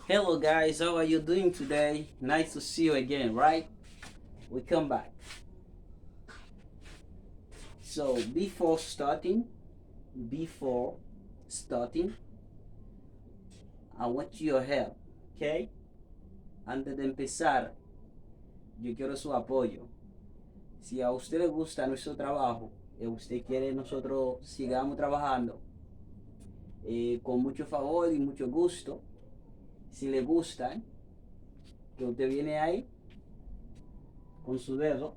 Hello guys, how are you doing today? Nice to see you again, right? We come back. So before starting, I want your help, okay? Antes de empezar, yo quiero su apoyo. Si a usted le gusta nuestro trabajo, y usted quiere nosotros sigamos trabajando con mucho favor y mucho gusto, si le gustan, que usted viene ahí con su dedo,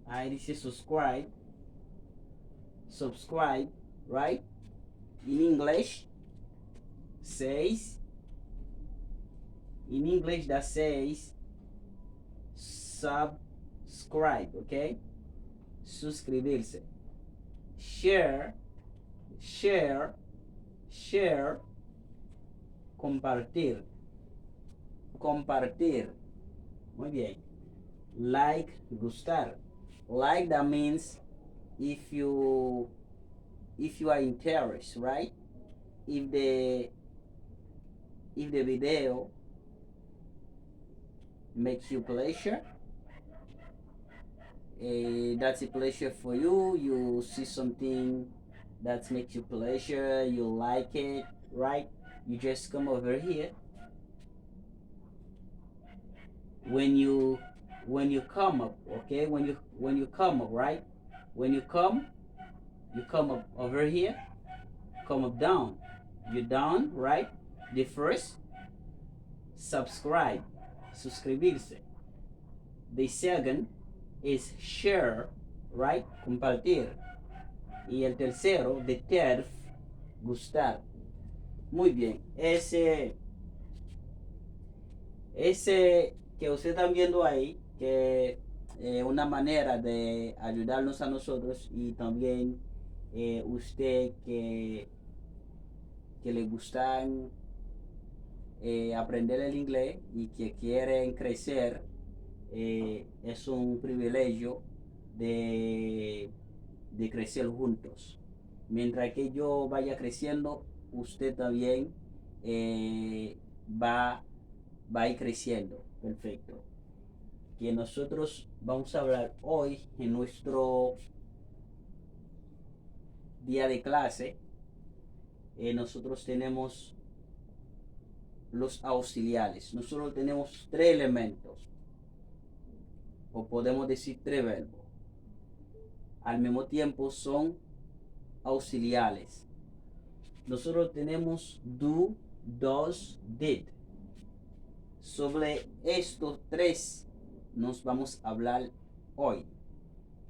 ahí dice subscribe, right? In English, says, in English that says subscribe, okay? Suscribirse. Share, compartir, muy bien. Like, gustar. Like, that means if you are interested, right? If the video makes you pleasure, that's a pleasure for you. You see something that makes you pleasure, you like it, right? You just come over here. When you come up, okay, when you come up, right? When you come up over here, come up down. You down, right? The first, subscribe, suscribirse. The second is share, right? Compartir. Y el tercero, the third, gustar. Muy bien. Ese que ustedes están viendo ahí, que una manera de ayudarnos a nosotros y también usted que le gustan aprender el inglés y que quieren crecer, es un privilegio de crecer juntos. Mientras que yo vaya creciendo, usted también va a ir creciendo. Perfecto. Que nosotros vamos a hablar hoy en nuestro día de clase. Nosotros tenemos los auxiliares. Nosotros tenemos tres elementos, o podemos decir tres verbos. Al mismo tiempo son auxiliares. Nosotros tenemos do, does, did. Sobre estos tres nos vamos a hablar hoy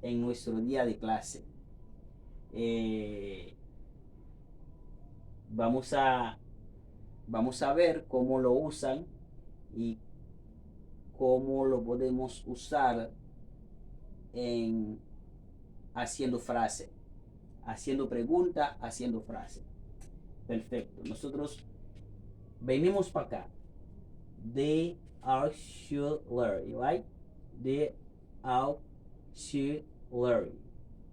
en nuestro día de clase. Vamos a ver cómo lo usan y cómo lo podemos usar en haciendo frase, haciendo pregunta, haciendo frase. Perfecto. Nosotros venimos para acá. The auxiliary, right? The auxiliary,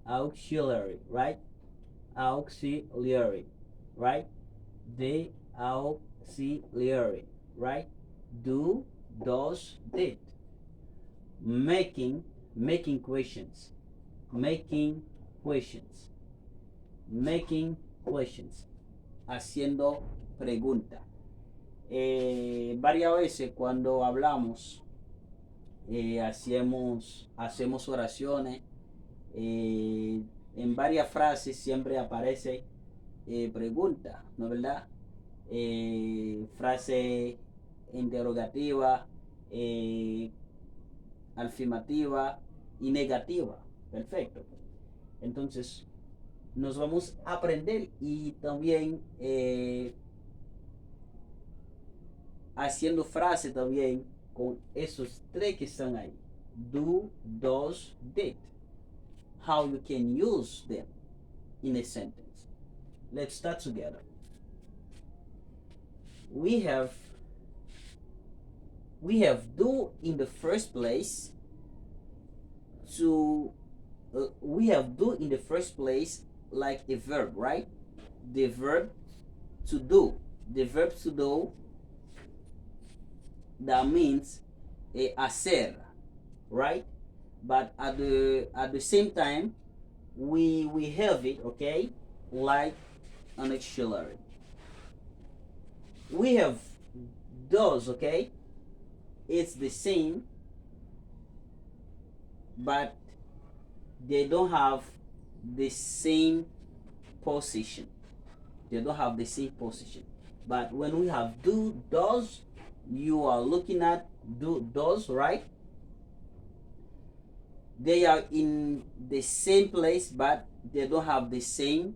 right? Auxiliary, right? The auxiliary, right? Do, does, did. Making questions, haciendo pregunta. Varias veces cuando hablamos, hacemos oraciones, en varias frases siempre aparece pregunta, ¿no es verdad? Frase interrogativa, afirmativa y negativa. Perfecto. Entonces, nos vamos a aprender y también haciendo frase también con esos tres que están ahí. Do, does, did. How you can use them in a sentence. Let's start together. We have do in the first place we have do in the first place like a verb, right? The verb to do. The verb to do that means hacer, right? But at the same time, we have it, okay, like an auxiliary. We have those, okay? It's the same, but they don't have the same position. They don't have the same position. But when we have do, does, you are looking at do, does, right? They are in the same place, but they don't have the same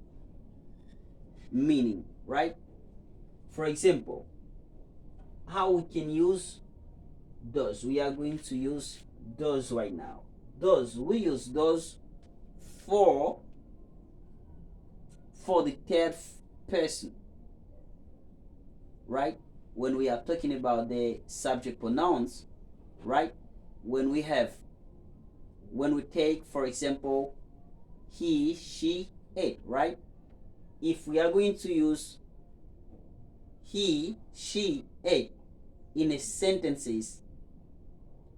meaning, right? For example, how we can use does. We are going to use does right now. Does, we use does for the third person, right? When we are talking about the subject pronouns, right? When we take, for example, he, she, it, right? If we are going to use he, she, it in a sentences,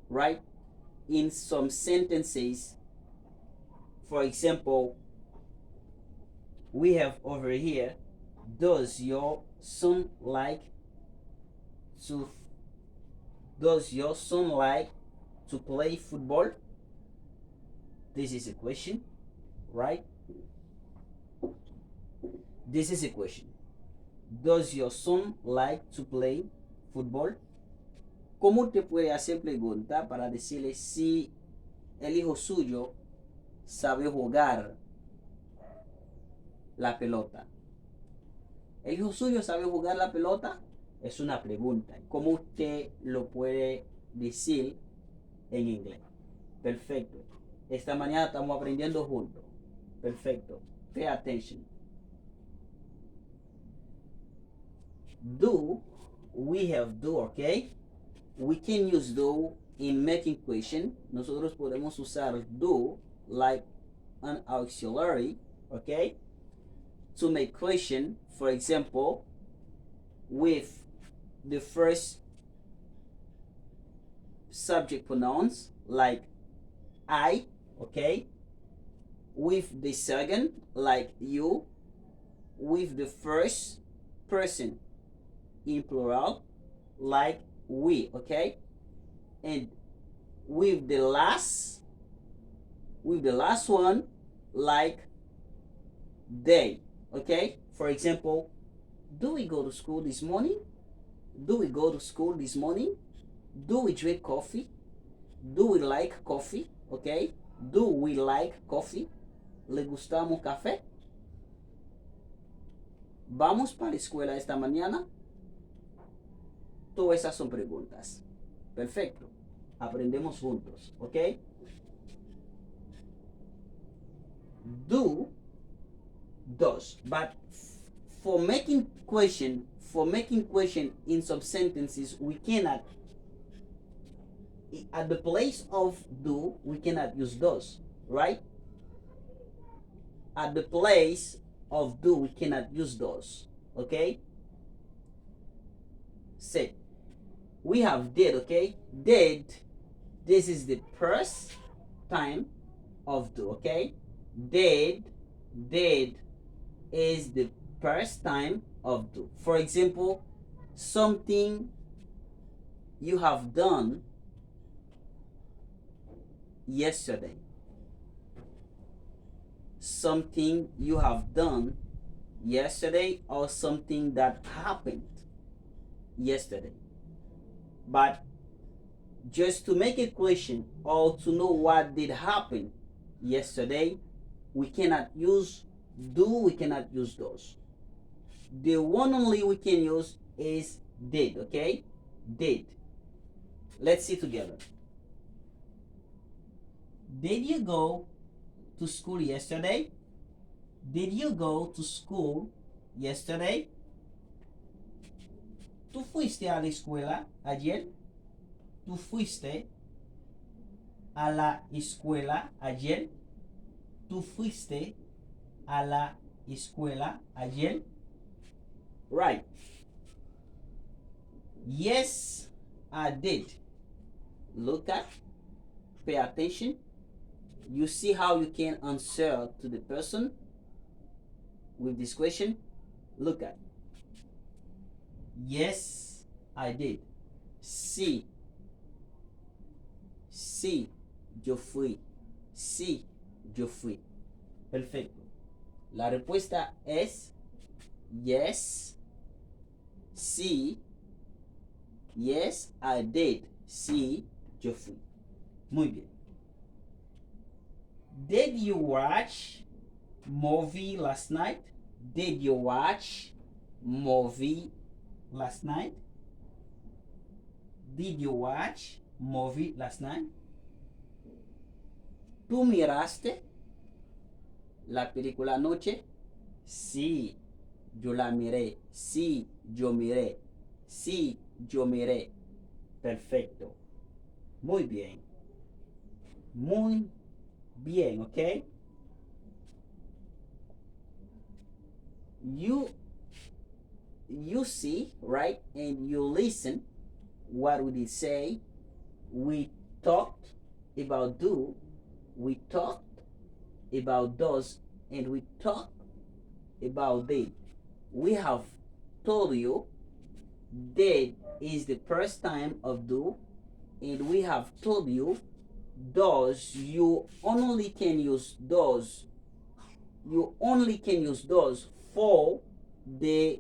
right? In some sentences, for example, we have over here, does your son like to play football? This is a question, right? This is a question. Does your son like to play football? ¿Cómo usted puede hacer pregunta para decirle si el hijo suyo sabe jugar la pelota? ¿El hijo suyo sabe jugar la pelota? Es una pregunta. ¿Cómo usted lo puede decir en inglés? Perfecto. Esta mañana estamos aprendiendo juntos. Perfecto. Pay attention. Do, we have do, okay? We can use do in making question. Nosotros podemos usar do like an auxiliary, okay? To make question, for example, with the first subject pronouns like I, okay? With the second, like you. With the first person in plural, like we, okay? And with the last one, like they, okay? For example, do we go to school this morning? Do we go to school this morning? Do we drink coffee? Do we like coffee? Okay? Do we like coffee? ¿Le gustamos café? ¿Vamos para la escuela esta mañana? Todas esas son preguntas. Perfecto. Aprendemos juntos, ¿ok? Do, does. But for making question in some sentences, we cannot, at the place of do, we cannot use does, right? At the place of do, we cannot use those, okay? Say, we have did, okay? Did, this is the first time of do, okay? Did is the first time of do. For example, something you have done yesterday. Something you have done yesterday, or something that happened yesterday. But just to make a question or to know what did happen yesterday, we cannot use do, we cannot use those. The one only we can use is did, okay? Did. Let's see together. Did you go to school yesterday? Did you go to school yesterday? ¿Tú fuiste a la escuela ayer? ¿Tú fuiste a la escuela ayer? ¿Tú fuiste a la escuela ayer? Right. Yes, I did. Look at, pay attention. You see how you can answer to the person with this question? Look at. Yes, I did. Sí, sí, yo fui. Sí, yo fui. Perfecto. La respuesta es yes, sí, yes, I did. Sí, yo fui. Muy bien. Did you watch movie last night? Did you watch movie last night? Did you watch movie last night? ¿Tú miraste la película anoche? Sí, yo la miré. Sí, yo miré. Sí, yo miré. Perfecto. Muy bien. Muy bien, ¿ok? You you see, right? And you listen. What would it say? We talked about do. We talked about does, and we talked about did. We have told you did is the first time of do, and we have told you does. You only can use does. You only can use does for the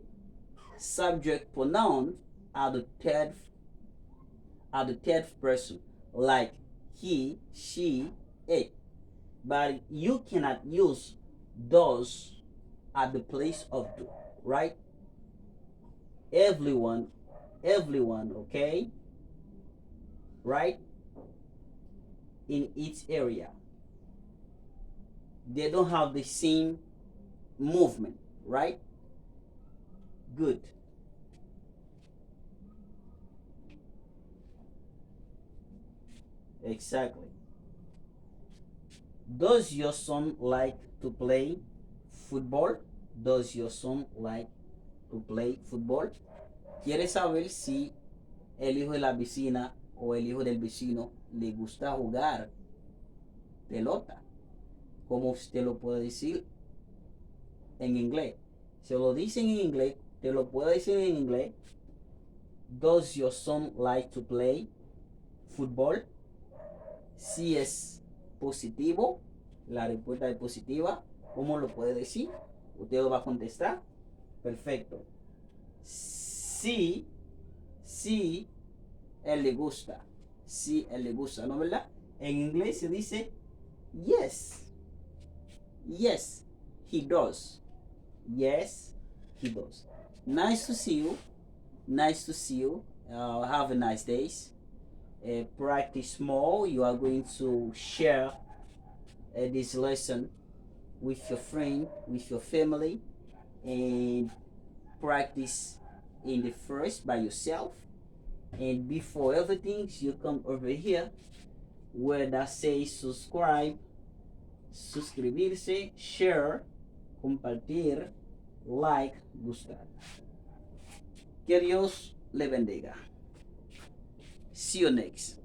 subject pronoun at the third person, like he, she, it. But you cannot use does at the place of do, right? Everyone, okay, right? In each area, they don't have the same movement, right? Good. Exactly. Does your son like to play football? Does your son like to play football? ¿Quiere saber si el hijo de la vecina o el hijo del vecino le gusta jugar pelota? ¿Cómo usted lo puede decir en inglés? Se lo dicen en inglés, te lo puedo decir en inglés. Does your son like to play football? Si es positivo, la respuesta es positiva. ¿Cómo lo puede decir? Usted lo va a contestar. Perfecto. Sí, sí, él le gusta. Sí, él le gusta, ¿no verdad? En inglés se dice yes. Yes, he does. Yes, he does. Nice to see you. Nice to see you. Have a nice day. Practice more. You are going to share this lesson with your friend, with your family, and practice in the first by yourself. And before everything, you come over here where that says subscribe, suscribirse, share, compartir, like, gustar. Que Dios le bendiga. See you next.